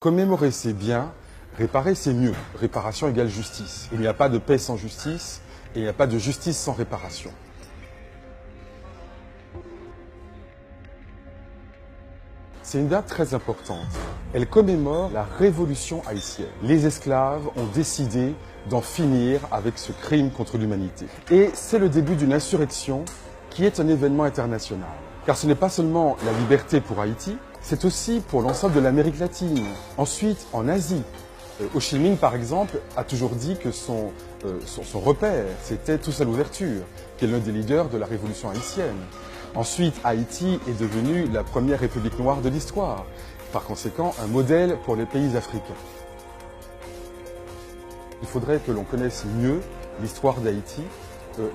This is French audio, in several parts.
Commémorer c'est bien, réparer c'est mieux. Réparation égale justice. Il n'y a pas de paix sans justice et il n'y a pas de justice sans réparation. C'est une date très importante. Elle commémore la révolution haïtienne. Les esclaves ont décidé d'en finir avec ce crime contre l'humanité. Et c'est le début d'une insurrection qui est un événement international. Car ce n'est pas seulement la liberté pour Haïti, c'est aussi pour l'ensemble de l'Amérique latine. Ensuite, en Asie, Ho Chi Minh, par exemple, a toujours dit que son repère, c'était Toussaint Louverture, qui est l'un des leaders de la révolution haïtienne. Ensuite, Haïti est devenue la première république noire de l'histoire. Par conséquent, un modèle pour les pays africains. Il faudrait que l'on connaisse mieux l'histoire d'Haïti,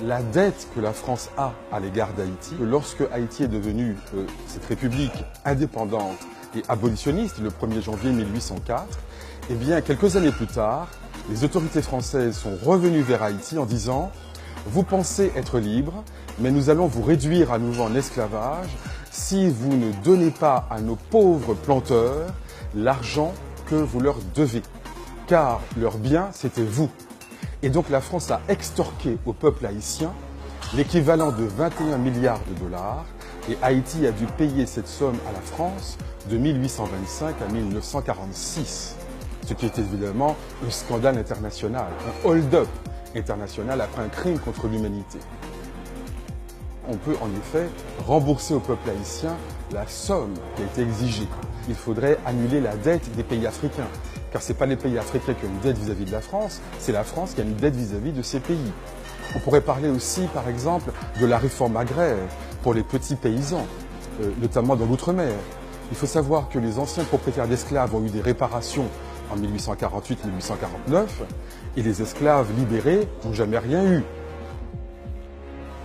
la dette que la France a à l'égard d'Haïti. Lorsque Haïti est devenue cette république indépendante et abolitionniste le 1er janvier 1804, eh bien, quelques années plus tard, les autorités françaises sont revenues vers Haïti en disant « Vous pensez être libre, mais nous allons vous réduire à nouveau en esclavage si vous ne donnez pas à nos pauvres planteurs l'argent que vous leur devez. Car leur bien, c'était vous. » Et donc la France a extorqué au peuple haïtien l'équivalent de 21 milliards de dollars et Haïti a dû payer cette somme à la France de 1825 à 1946. Ce qui est évidemment un scandale international, un hold-up international après un crime contre l'humanité. On peut en effet rembourser au peuple haïtien la somme qui a été exigée. Il faudrait annuler la dette des pays africains. Car ce n'est pas les pays africains qui ont une dette vis-à-vis de la France, c'est la France qui a une dette vis-à-vis de ces pays. On pourrait parler aussi, par exemple, de la réforme agraire pour les petits paysans, notamment dans l'outre-mer. Il faut savoir que les anciens propriétaires d'esclaves ont eu des réparations en 1848-1849 et les esclaves libérés n'ont jamais rien eu.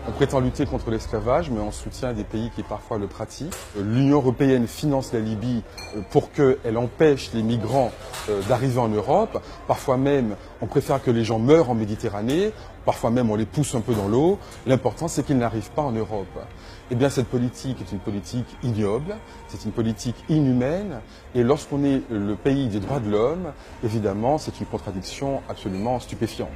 On prétend lutter contre l'esclavage, mais on soutient des pays qui parfois le pratiquent. L'Union européenne finance la Libye pour qu'elle empêche les migrants d'arriver en Europe. Parfois même, on préfère que les gens meurent en Méditerranée. Parfois même, on les pousse un peu dans l'eau. L'important, c'est qu'ils n'arrivent pas en Europe. Eh bien, cette politique est une politique ignoble, c'est une politique inhumaine. Et lorsqu'on est le pays des droits de l'homme, évidemment, c'est une contradiction absolument stupéfiante.